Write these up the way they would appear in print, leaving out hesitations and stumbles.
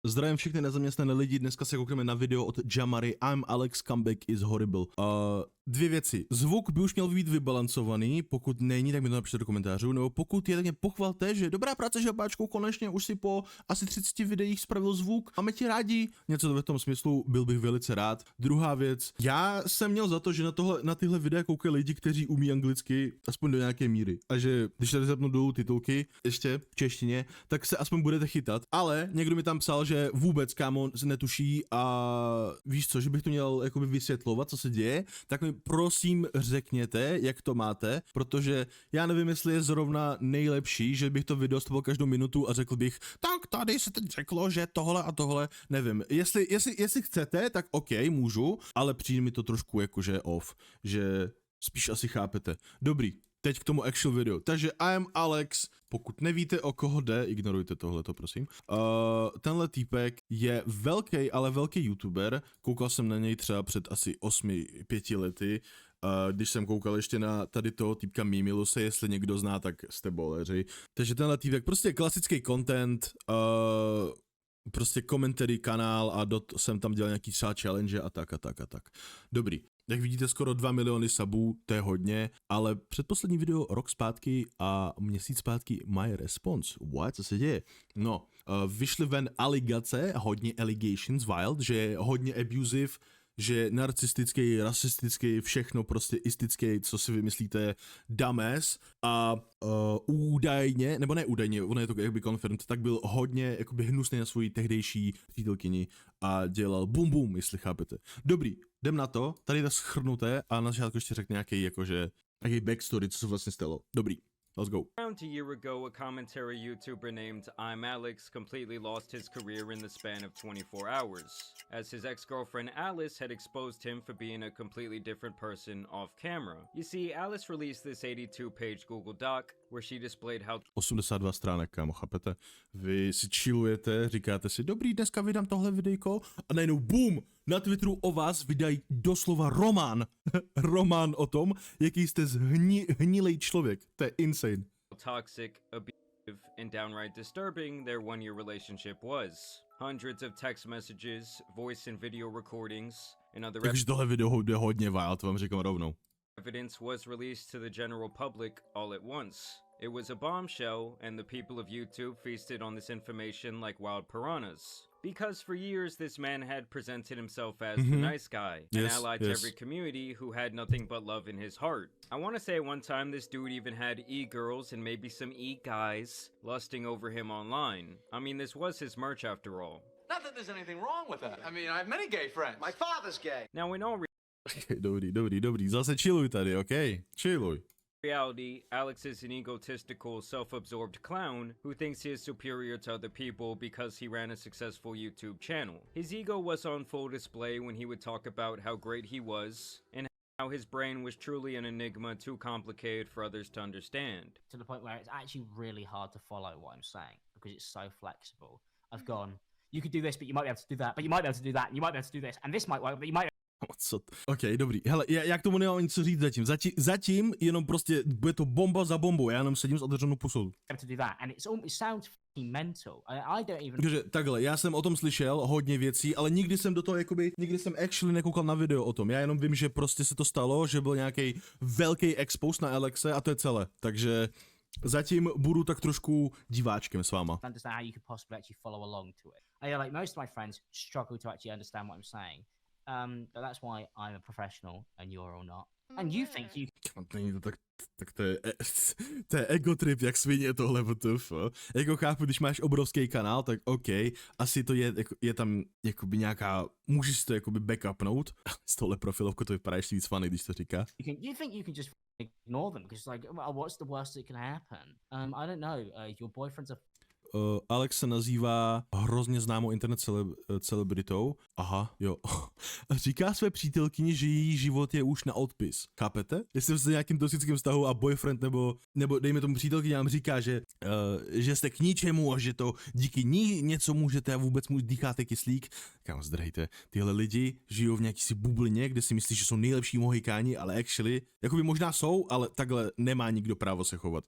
Zdravím všechny nezaměstnané lidi, dneska se koukneme na video od Jamary, I'm Alex, comeback is horrible. Dvě věci, zvuk by už měl být vybalancovaný, pokud není, tak mi to napište do komentářů, nebo pokud je, tak mě pochvalte, že dobrá práce žabáčkou, konečně už si po asi 30 videích spravil zvuk, máme tě rádi, něco v tom smyslu, byl bych velice rád. Druhá věc, já jsem měl za to, že na tyhle videa koukají lidi, kteří umí anglicky, aspoň do nějaké míry, a že když tady zapnu dolů titulky, ještě v češtině, tak se aspoň budete chytat, ale někdo mi tam psal, že vůbec kámo netuší a víš co, že bych to měl jakoby vysvětlovat, co se děje, tak mi prosím řekněte, jak to máte, protože já nevím, jestli je zrovna nejlepší, že bych to video stoval každou minutu a řekl bych, tak tady se teď řeklo, že tohle a tohle, nevím, jestli chcete, tak OK, můžu, ale přijde mi to trošku jakože off, že spíš asi chápete. Dobrý. Teď k tomu actual video. Takže I am Alex, pokud nevíte, o koho jde, ignorujte tohleto, prosím. Tenhle týpek je velký, ale velký youtuber. Koukal jsem na něj třeba před asi 8-5 lety, když jsem koukal ještě na tady toho týpka Mimiluse, jestli někdo zná, tak jste boleři. Takže tenhle týpek, prostě klasický content, prostě commentary kanál a jsem tam dělal nějaký třeba challenge a tak. Dobrý. Jak vidíte, skoro 2 miliony subů, to je hodně, ale předposlední video rok zpátky a měsíc zpátky my response. What? Co se děje? No, vyšly ven aligace, hodně allegations wild, že je hodně abusive, že je narcistický, rasistický, všechno prostě istický, co si vymyslíte, dumbass a údajně, nebo ne údajně, ono je to jakby confirmed, tak byl hodně jakoby hnusný na svoji tehdejší přítelkyni a dělal bum bum, jestli chápete. Dobrý, jdem na to, tady je to shrnuté a na začátku ještě řekne nějaký backstory, co se vlastně stalo. Dobrý. Let's go. Around a year ago, a commentary YouTuber named I'm Alex completely lost his career in the span of 24 hours, as his ex-girlfriend Alice had exposed him for being a completely different person off camera. You see, Alice released this 82-page Google Doc where she displayed how 82 stránek, kámo, chápete? Vy si chillujete, říkáte si, dobrý, dneska vydám tohle videjko a najednou BOOM! Na Twitteru o vás vydají doslova román. Román o tom, jaký jste hnilej člověk. To je insane. toxic, abusive, and downright disturbing their one-year relationship was. Hundreds of text messages, voice and video recordings, and other Takže tohle video jde hodně wild, vám říkám rovnou. evidence was released to the general public all at once. It was a bombshell, and the people of YouTube feasted on this information like wild piranhas. Because for years this man had presented himself as the nice guy, an ally to every community who had nothing but love in his heart. I want to say one time this dude even had e-girls and maybe some e-guys lusting over him online. I mean, this was his merch after all. Not that there's anything wrong with that. I mean, I have many gay friends. My father's gay. Now in all Dobrý, zase chilluj tady, okay? Chilluj. reality, Alex is an egotistical, self-absorbed clown who thinks he is superior to other people because he ran a successful YouTube channel. His ego was on full display when he would talk about how great he was and how his brain was truly an enigma too complicated for others to understand. To the point where it's actually really hard to follow what I'm saying because it's so flexible. I've gone, you could do this, but you might be able to do that, but you might be able to do that, and you might be able to do this, and this might work, but you might. Co? OK, dobrý. Hele, já k tomu nemám nic co říct zatím jenom prostě bude to bomba za bombou, já jenom sedím s otevřenou pusou. Takže takhle, já jsem o tom slyšel hodně věcí, ale nikdy jsem actually nekoukal na video o tom. Já jenom vím, že prostě se to stalo, že byl nějaký velký expose na Alexe a to je celé. Takže zatím budu tak trošku diváčkem s váma. But that's why I'm a professional and you're all not. And you think you Není to tak to je ego trip, jak svině tohle, WTF. Jako chápu, když máš obrovský kanál, tak OK, asi to je tam jakoby nějaká, můžeš si to jakoby backupnout. Z tohle profilovku to vypadá ještě víc funny, když to říká. You think you can just ignore them because like, well, what's the worst that can happen? I don't know. Your boyfriend's a Alex se nazývá hrozně známou internet celebritou. Aha, jo. Říká své přítelkyni, že její život je už na odpis. Chápete? Jestli jste v nějakým toxickém vztahu a boyfriend nebo dejme tomu přítelkyni nám říká, že jste k ničemu a že to díky ní něco můžete a vůbec dýcháte kyslík. Kam zdrhejte. Tyhle lidi žijou v nějaký si bublině, kde si myslí, že jsou nejlepší mohikáni, ale actually, jakoby možná jsou, ale takhle nemá nikdo právo se chovat.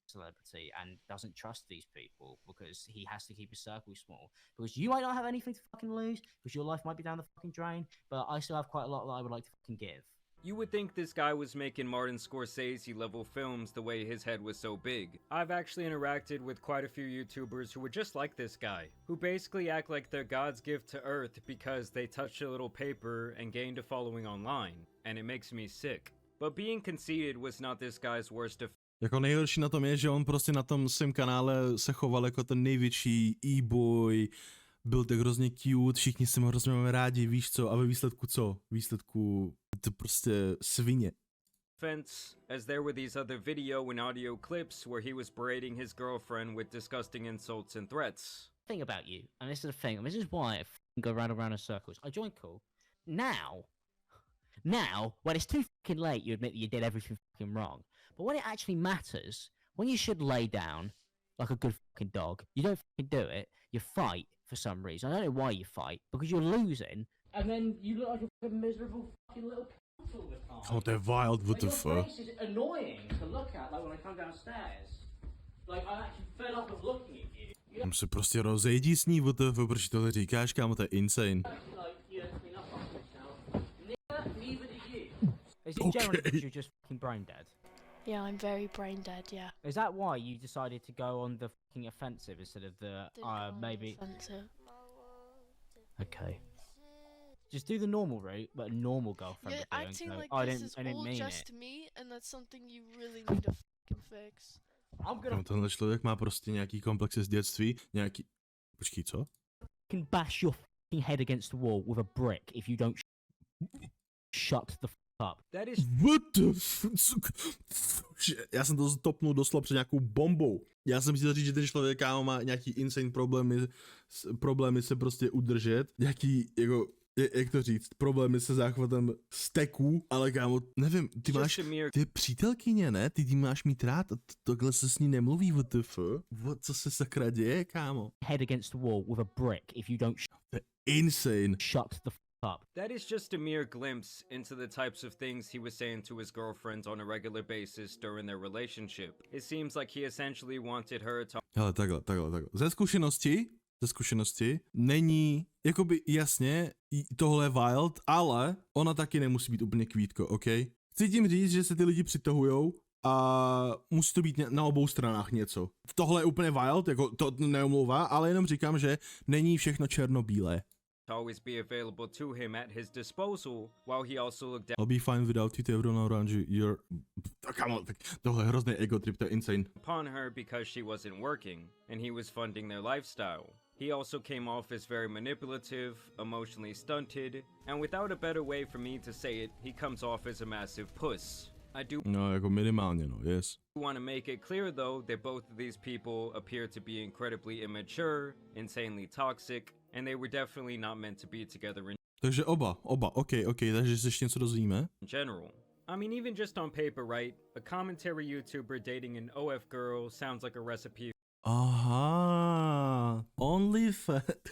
celebrity and doesn't trust these people because he has to keep his circle small. Because you might not have anything to fucking lose, because your life might be down the fucking drain, but I still have quite a lot that I would like to fucking give. You would think this guy was making Martin Scorsese level films the way his head was so big. I've actually interacted with quite a few YouTubers who were just like this guy, who basically act like they're God's gift to Earth because they touched a little paper and gained a following online, and it makes me sick. But being conceited was not this guy's worst offense. Jako nejhorší na tom je, že on prostě na tom svém kanále se choval jako ten největší e-boy, byl tak hrozně cute, všichni se mu hrozně máme rádi, víš co, a ve výsledku co? Výsledku to prostě svině. As there were these other video and audio clips where he was berating his girlfriend with disgusting insults and threats. Thing about you, and this is the thing, and this is why I go round and round in circles. I joined cool. Now, when it's too fucking late, you admit that you did everything fucking wrong. But when it actually matters, when you should lay down like a good fucking dog, you don't fucking do it. You fight for some reason. I don't know why you fight, because you're losing. And then you look like a fucking miserable fucking little cunt all the time. Oh, they're wild, what the Your fuck? face is annoying to look at, like when I come downstairs. Like, I'm actually fed up of looking at you. Tam se prostě rozejdí s ní, what the fuck, proč tohle říkáš, kámo, to je insane. Is it generally because you're just fucking brain dead? Yeah, I'm very brain dead, yeah. Is that why you decided to go on the fucking offensive instead of the, maybe... Offensive. Okay. Just do the normal route, but a normal girlfriend You're would do. acting And go, like I this didn't, is I didn't all mean just it. me, and that's something you really need to fucking fix. I'm gonna No, tenhle člověk má prostě nějaký komplexy z dětství, nějaký... Počkej, co? fucking bash your fucking head against the wall with a brick if you don't shut the up. That is What the fuck? Já jsem to stopnul doslova před nějakou bombou. Já jsem chtěl říct, že ten člověk, kámo, má nějaký insane problémy se prostě udržet. Nějaký, jako, jak to říct, problémy se záchvatem steků, ale kámo, nevím, ty máš, ty přítelkyně, ne? Ty máš mít rád a tohle se s ní nemluví, what the fuck? Co se sakra děje, kámo? Head against the wall with a brick if you don't To je insane. shut the up. That is just a mere glimpse into the types of things he was saying to his girlfriends on a regular basis during their relationship. It seems like he essentially wanted her to... Hele, takhle. Ze zkušenosti není, jakoby jasně, tohle je wild, ale ona taky nemusí být úplně kvítko, ok? Chci tím říct, že se ty lidi přitahujou a musí to být na obou stranách něco. Tohle je úplně wild, jako to neomlouvá, ale jenom říkám, že není všechno černobílé. always be available to him at his disposal, while he also looked I'll be fine without you, everyone around you. You're... Come on, tohle je hrozný ego trip, to je insane. upon her because she wasn't working, and he was funding their lifestyle. He also came off as very manipulative, emotionally stunted, and without a better way for me to say it, he comes off as a massive puss. I do No, jako minimálně, no, yes. want to make it clear though that both of these people appear to be incredibly immature, insanely toxic, and they were definitely not meant to be together in Takže oba, ok, takže se ještě něco dozvíme. general. I mean, even just on paper, right? A commentary YouTuber dating an OF girl sounds like a recipe Aha,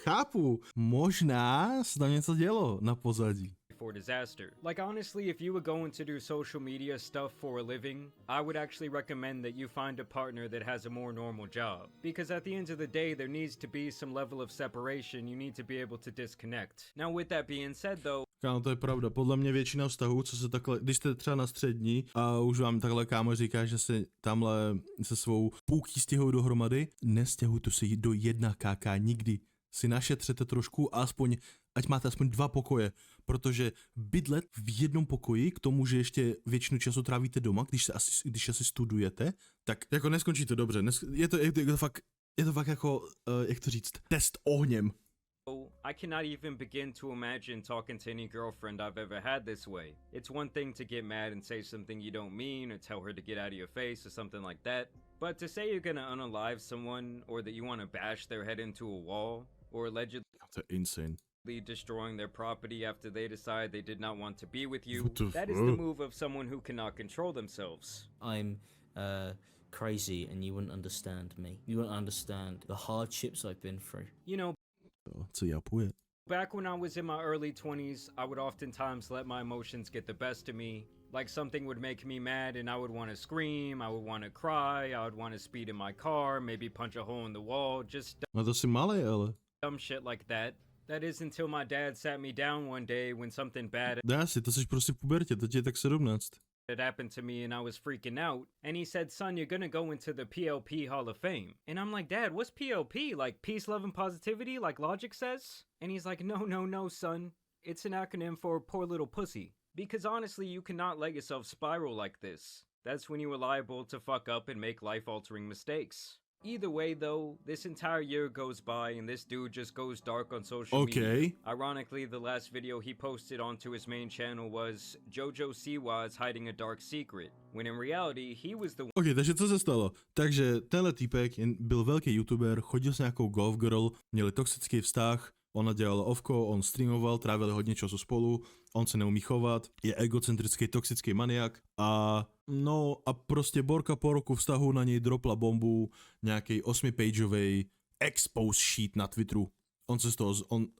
chápu, možná se tam něco dělo na pozadí. for disaster. Like, honestly, if you were going to do social media stuff for a living, I would actually recommend that you find a partner that has a more normal job. Because at the end of the day, there needs to be some level of separation. You need to be able to disconnect. Now, with that being said, though, Kámo, to je pravda. Podle mě většina vztahů, co se takhle, když jste třeba na střední a už vám takhle kámo říká, že se tamhle se svou půlky stěhují dohromady, nestěhujte se do 1KK nikdy. Si našetřete trošku a aspoň, ať máte aspoň 2 pokoje, protože bydlet v jednom pokoji, k tomu, že ještě většinu času trávíte doma, když asi studujete, tak jako neskončí to dobře. Je to fakt jako, jak to říct, test ohněm. I cannot even begin to imagine talking to any girlfriend I've ever had this way. It's one thing to get mad and say something you don't mean, or tell her to get out of your face, or something like that. But to say you're gonna unalive someone, or that you want to bash their head into a wall, or allegedly To je insane. destroying their property after they decide they did not want to be with you, What the that is the move of someone who cannot control themselves. I'm crazy and you wouldn't understand me. You wouldn't understand the hardships I've been through. You know, Co japuje? Back when I was in my early 20s, I would oftentimes let my emotions get the best of me. Like something would make me mad and I would want to scream, I would want to cry, I would want to speed in my car, maybe punch a hole in the wall, just No to si malej, ale. dumb shit like that. That is until my dad sat me down one day when something bad Dá si, to jsi prostě v pubertě, to ti je tak 17. had happened to me and I was freaking out. And he said, son, you're gonna go into the PLP Hall of Fame. And I'm like, Dad, what's PLP? Like peace, love, and positivity, like Logic says? And he's like, no, son. It's an acronym for poor little pussy. Because honestly, you cannot let yourself spiral like this. That's when you are liable to fuck up and make life-altering mistakes. Either way, though, this entire year goes by and this dude just goes dark on social media. Ironically, the last video he posted onto his main channel was Jojo Siwa is hiding a dark secret, when in reality, he was the OK, takže co se stalo? Takže tenhle týpek byl velký youtuber, chodil s nějakou golf girl, měli toxický vztah, ona dělala ovko, on streamoval, trávili hodně času spolu, on se neumí chovat, je egocentrický, toxický maniak a no a prostě Borka po roku vztahu na něj dropla bombu, nějaký 8pageový expose sheet na Twitteru. On se z toho,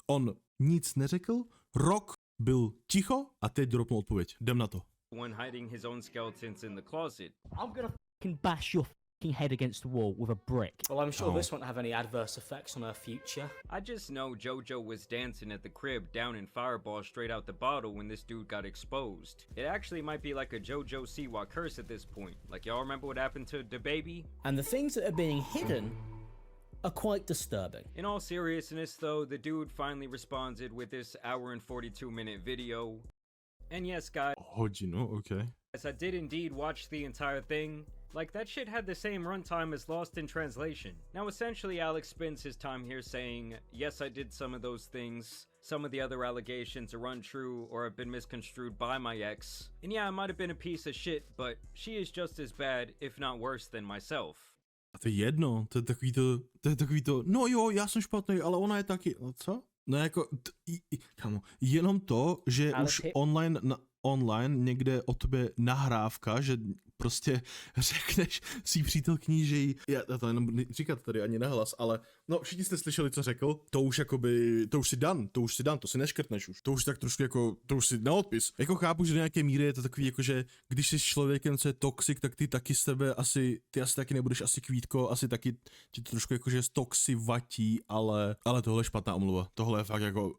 on nic neřekl, rok byl ticho a teď dropnul odpověď. Jdem na to. one hiding his own skeletons in the closet. I'm gonna fucking bash your fucking head against the wall with a brick. Well, I'm sure this won't have any adverse effects on her future. I just know JoJo was dancing at the crib down in Fireball straight out the bottle when this dude got exposed. It actually might be like a JoJo Siwa curse at this point. Like, y'all remember what happened to the baby? And the things that are being hidden are quite disturbing. In all seriousness though, the dude finally responded with this hour and 42-minute video. And yes, guys, Hodinu, okay. I did indeed watch the entire thing. Like, that shit had the same runtime as Lost in Translation. Now, essentially, Alex spends his time here saying, yes, I did some of those things. Some of the other allegations are untrue or have been misconstrued by my ex. And yeah, I might have been a piece of shit, but she is just as bad, if not worse, than myself. A to je jedno, to je takový to, no jo, já jsem špatný, ale ona je taky, no co? No jako, kamo, jenom to, že ale už online někde o tobě nahrávka, že prostě řekneš svý přítelkyni, že jí, já to jenom říkat tady ani nahlas, ale no všichni jste slyšeli, co řekl, to už jakoby, to už si dan, to si neškrtneš už, to už tak trošku jako, to už si na odpis. Jako chápu, že do nějaké míry je to takový jako, že když jsi s člověkem, co je toxic, tak ty taky z tebe ty asi taky nebudeš asi kvítko, asi taky ti to trošku jako, že z toxy vatí, ale tohle je špatná omluva, tohle je fakt jako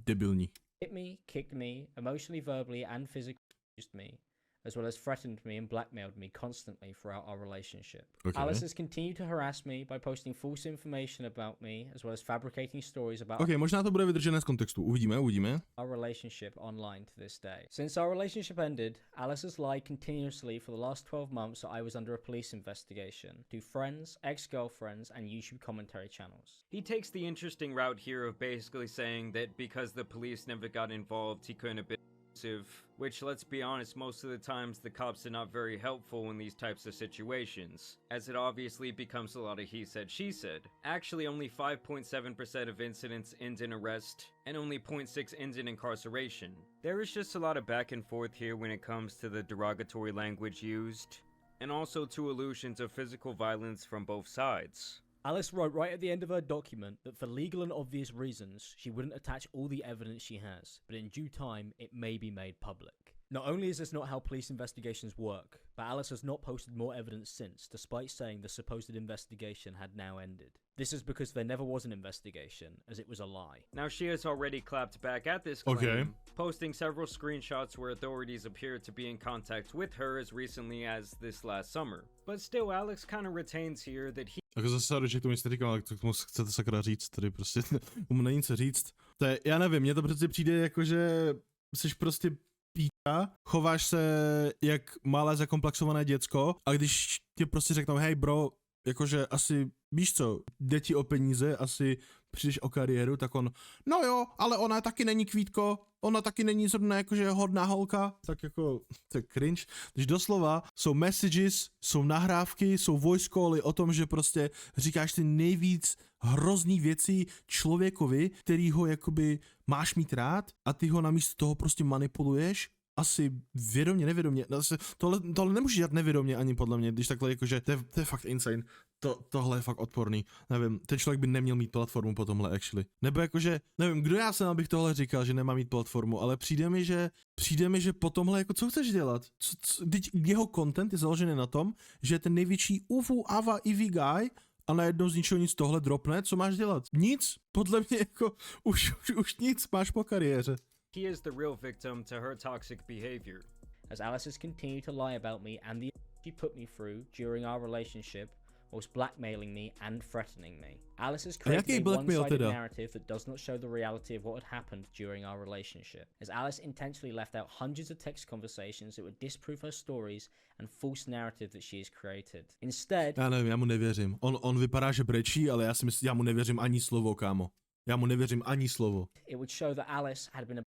debilní. Hit me, kicked me, emotionally, verbally and physically abused me, as well as threatened me and blackmailed me constantly throughout our relationship. Okay. Alice has continued to harass me by posting false information about me, as well as fabricating stories about Možná to bude vydržené z kontextu. Uvidíme. our relationship online to this day. Since our relationship ended, Alice has lied continuously for the last 12 months that I was under a police investigation to friends, ex-girlfriends, and YouTube commentary channels. He takes the interesting route here of basically saying that because the police never got involved, he couldn't have been abusive, which, let's be honest, most of the times the cops are not very helpful in these types of situations, as it obviously becomes a lot of he said, she said. Actually, only 5.7% of incidents end in arrest, and only 0.6% end in incarceration. There is just a lot of back and forth here when it comes to the derogatory language used, and also two allusions of physical violence from both sides. Alice wrote right at the end of her document that for legal and obvious reasons, she wouldn't attach all the evidence she has, but in due time, it may be made public. Not only is this not how police investigations work, but Alice has not posted more evidence since, despite saying the supposed investigation had now ended. This is because there never was an investigation, as it was a lie. Now, she has already clapped back at this claim, posting several screenshots where authorities appeared to be in contact with her as recently as this last summer. But still, Alex kind of retains here that he Jako zase že k tomu jste říkal, ale k tomu chcete sakra říct, tady prostě mu není co říct. To je, já nevím, mně to prostě přijde jako, že jsi prostě píča, chováš se jak malé zakomplexované děcko a když ti prostě řeknou, hej bro, jakože asi, víš co, jde ti o peníze, asi přijdeš o kariéru, tak on, no jo, ale ona taky není kvítko, ona taky není zrovna jakože hodná holka, tak jako, to je cringe. Když doslova jsou messages, jsou nahrávky, jsou voice cally o tom, že prostě říkáš ty nejvíc hrozný věcí člověkovi, který ho jakoby máš mít rád a ty ho namísto toho prostě manipuluješ, asi vědomě, nevědomě, tohle nemůžeš dělat nevědomě ani podle mě, když takhle jakože, to je fakt insane. Tohle je fakt odporný. Nevím, ten člověk by neměl mít platformu po tomhle actually. Nebo jakože, nevím, kdo já jsem, abych tohle říkal, že nemá mít platformu, ale přijde mi, že po tomhle jako co chceš dělat? Jeho content je založený na tom, že je ten největší ufu, ava, ivy guy a najednou z ničeho nic tohle dropne, co máš dělat? Nic, podle mě jako už nic máš po kariéře. He is the real victim to her toxic behavior. As Alice has continued to lie about me and the she put me through during our relationship, whilst blackmailing me and threatening me. Alice has created a one-sided narrative that does not show the reality of what had happened during our relationship. As Alice intentionally left out hundreds of text conversations that would disprove her stories and false narrative that she has created. Instead... Já nevím, já mu nevěřím. On vypadá, že brečí, ale já mu nevěřím ani slovo, kámo. Já mu nevěřím ani slovo. It would show that Alice had been a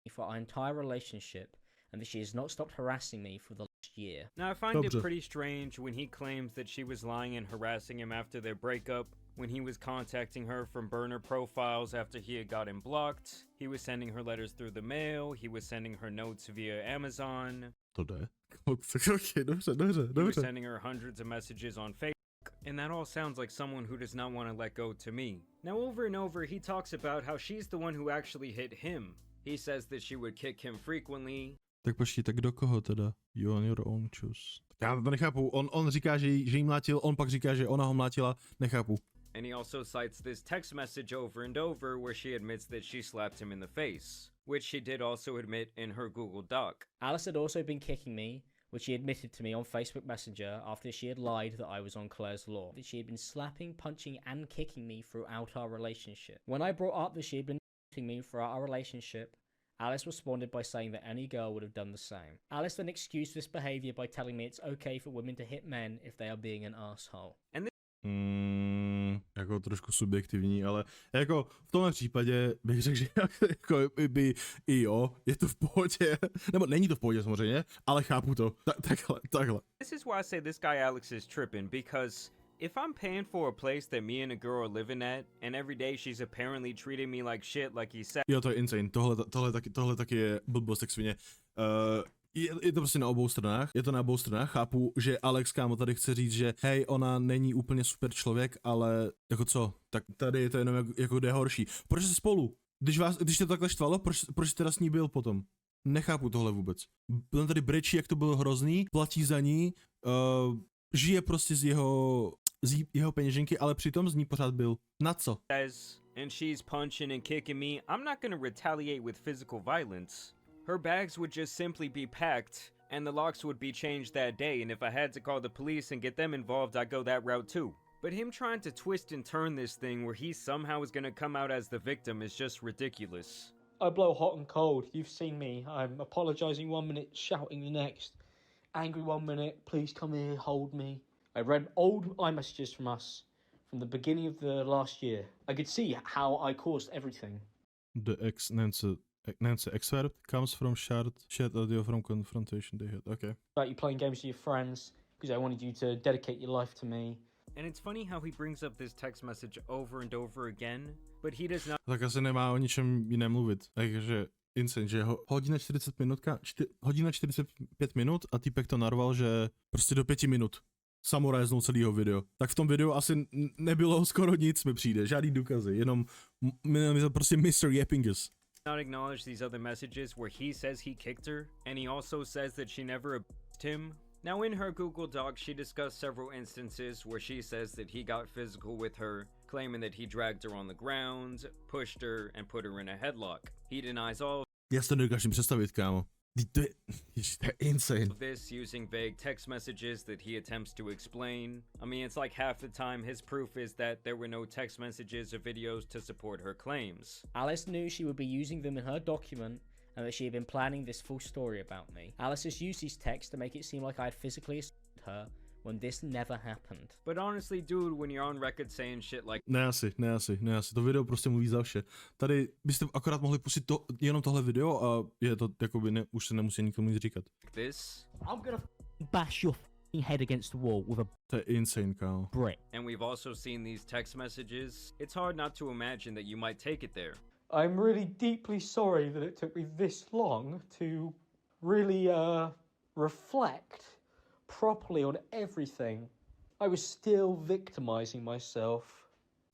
for our entire relationship and that she has not stopped harassing me for the last year. Now I find it pretty strange when he claims that she was lying and harassing him after their breakup, when he was contacting her from burner profiles after he had gotten blocked, he was sending her letters through the mail, he was sending her notes via Amazon. Okay, dobře. He was sending her hundreds of messages on Facebook. And that all sounds like someone who does not want to let go to me. Now over and over he talks about how she's the one who actually hit him. He says that she would kick him frequently. Tak počkej, tak do koho teda? You on your own choose. Já to nechápu, on říká, že jí mlátil, on pak říká, že ona ho mlátila, nechápu. And he also cites this text message over and over where she admits that she slapped him in the face, which she did also admit in her Google Doc. Alice had also been kicking me, which she admitted to me on Facebook Messenger after she had lied that I was on Claire's Law, that she had been slapping, punching and kicking me throughout our relationship. When I brought up that she had been me throughout our relationship, Alice responded by saying that any girl would have done the same. Alice then excused this behavior by telling me it's okay for women to hit men if they are being an asshole. And jako trošku subjektivní, ale jako v tomhle případě bych řekl, že jako by i jo, je to v pohodě, nebo není to v pohodě samozřejmě, ale chápu to, takhle. This is why I say this guy Alex is tripping, because if I'm paying for a place that me and a girl are living at, and every day she's apparently treating me like shit, like he said. Jo, to je insane. Tohle taky je blbost, tak svině. Je to prostě na obou stranách. Je to na obou stranách. Chápu, že Alex, kámo, tady chce říct, že hej, ona není úplně super člověk, ale jako co? Tak tady je to jenom jako Nejhorší. Proč se spolu? Když to takhle štvalo, proč teda s ní byl potom? Nechápu tohle vůbec. On tady brečí, jak to bylo hrozný, platí za ní, žije prostě z jeho peněženky, ale přitom z ní pořád byl. Na co? And she's punching and kicking me, I'm not gonna retaliate with physical violence. Her bags would just simply be packed, and the locks would be changed that day, and if I had to call the police and get them involved, I'd go that route too. But him trying to twist and turn this thing where he somehow is gonna come out as the victim is just ridiculous. I blow hot and cold. You've seen me. I'm apologising 1 minute, shouting the next. Angry 1 minute, please come here, hold me. I read old iMessages from us from the beginning of the last year. I could see how I caused everything. The Nancy excerpt comes from shared audio from confrontation they had. Okay. About you playing games with your friends because I wanted you to dedicate your life to me. And it's funny how he brings up this text message over and over again, but he does not. Tak asi nemá o ničem jiném mluvit. Takže insane, že hodina 45 minut a týpek to narval, že prostě do 5 minut samoréznou celého video. Tak v tom videu asi nebylo skoro nic, mi přijde, žádný důkazy, jenom prostě Mr. Yappingus. Not acknowledge these other messages where he says he kicked her, and he also says that she never abused him. Now in her Google Doc, she discussed several instances where she says that he got physical with her, claiming that he dragged her on the ground, pushed her, and put her in a headlock. He denies all Já si to nedokážu představit, kámo. To je insane. This using vague text messages that he attempts to explain. I mean, it's like half the time his proof is that there were no text messages or videos to support her claims. Alice knew she would be using them in her document and that she had been planning this full story about me. Alice has used these texts to make it seem like I had physically assaulted her when this never happened. But honestly, dude, when you're on record saying shit like Ne asi. To video prostě mluví za vše. Tady byste akorát mohli pustit jenom tohle video a je to jakoby už se nemusí nikomu nic říkat. this, I'm gonna bash your head against the wall with a To je insane, kámo. brick. and we've also seen these text messages, it's hard not to imagine that you might take it there. I'm really deeply sorry that it took me this long to really reflect properly on everything I was still victimizing myself.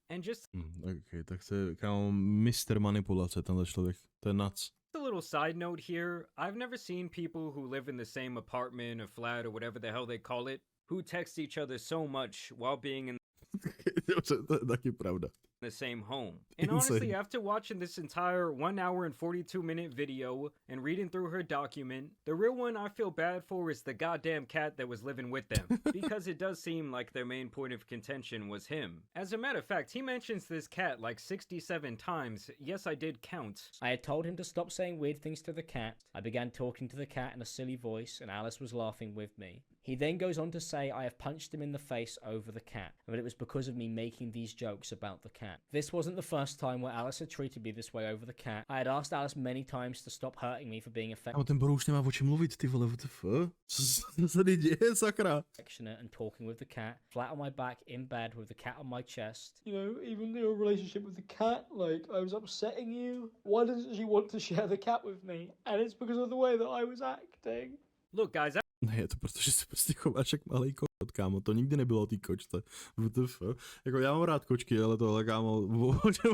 And just Okay, tak to je kámo mistr manipulace, tenhle člověk. To je nuts. a little side note here, I've never seen people who live in the same apartment or flat or whatever the hell they call it, who text each other so much while being in To je taky pravda. the same home. And honestly, Insane. after watching this entire 1 hour and 42-minute video and reading through her document, the real one I feel bad for is the goddamn cat that was living with them, because it does seem like their main point of contention was him. As a matter of fact, he mentions this cat like 67 times. Yes, I did count. I had told him to stop saying weird things to the cat. I began talking to the cat in a silly voice, and Alice was laughing with me. He then goes on to say I have punched him in the face over the cat, but it was because of me making these jokes about the cat. This wasn't the first time where Alice had treated me this way over the cat. I had asked Alice many times to stop hurting me for being A ten Boro už nemá o čem mluvit, ty vole, what the fuck? Co se tady děje, sakra? affectionate and talking with the cat, flat on my back in bed with the cat on my chest. You know, even your relationship with the cat, like, I was upsetting you. Why doesn't she want to share the cat with me? And it's because of the way that I was acting. Look, guys, Ne, je to protože se prostě chováš jak malej kot, kámo, to nikdy nebylo o té kočce. WTF. Jako já mám rád kočky, ale tohle, kámo,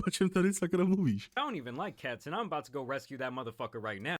o čem tady sakra mluvíš? I don't even like cats, and I'm about to go rescue that motherfucker right now.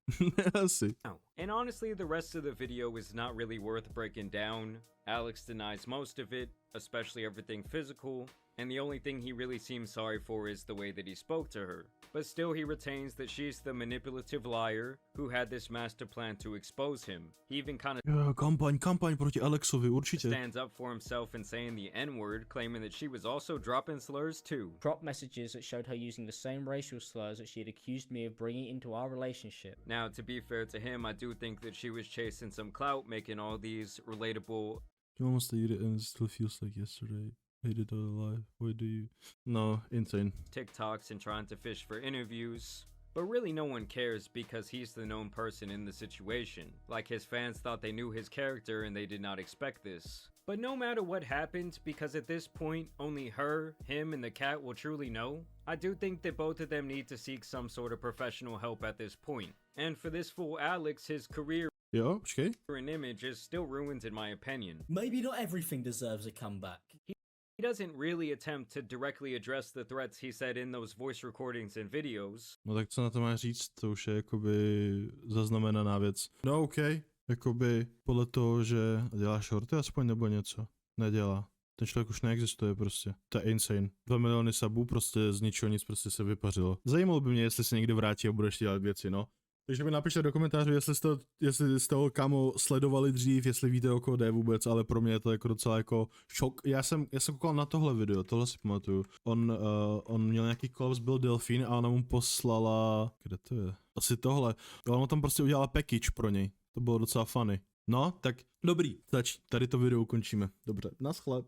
Asi. And honestly, the rest of the video is not really worth breaking down. Alex denies most of it, especially everything physical, and the only thing he really seems sorry for is the way that he spoke to her. But still, he retains that she's the manipulative liar who had this master plan to expose him. He even kind of Jo, kampaň proti Alexovi, určitě. stands up for himself and saying the N-word, claiming that she was also dropping slurs too. Dropped messages that showed her using the same racial slurs that she had accused me of bringing into our relationship. Now, to be fair to him, I do think that she was chasing some clout, making all these relatable You almost eat it and it still feels like yesterday. Hate it all alive. Why do you? No, insane. TikToks and trying to fish for interviews. But really no one cares because he's the known person in the situation. Like his fans thought they knew his character and they did not expect this. But no matter what happened, because at this point only her, him, and the cat will truly know, I do think that both of them need to seek some sort of professional help at this point. And for this fool Alex, his career Jo, počkej. and image is still ruined in my opinion. Maybe not everything deserves a comeback. He doesn't really attempt to directly address the threats he said in those voice recordings and videos. No tak co na to máš říct, to už je jakoby zaznamenaná věc. No OK, jakoby podle toho, že dělá shorty aspoň nebo něco. Nedělá. Ten člověk už neexistuje prostě. To je insane. 2 miliony subů prostě z ničeho nic prostě se vypařilo. Zajímalo by mě, jestli se někdy vrátí a budeš dělat věci, no. Takže mi napište do komentářů, jestli jste ho kámo sledovali dřív, jestli víte, o koho jde vůbec, ale pro mě je to jako docela jako šok. Já jsem koukal na tohle video, tohle si pamatuju. On měl nějaký kolaps, byl delfín a ona mu poslala, kde to je? Asi tohle. Ale ona tam prostě udělala package pro něj. To bylo docela funny. No, tak dobrý, tady to video ukončíme. Dobře, naschle.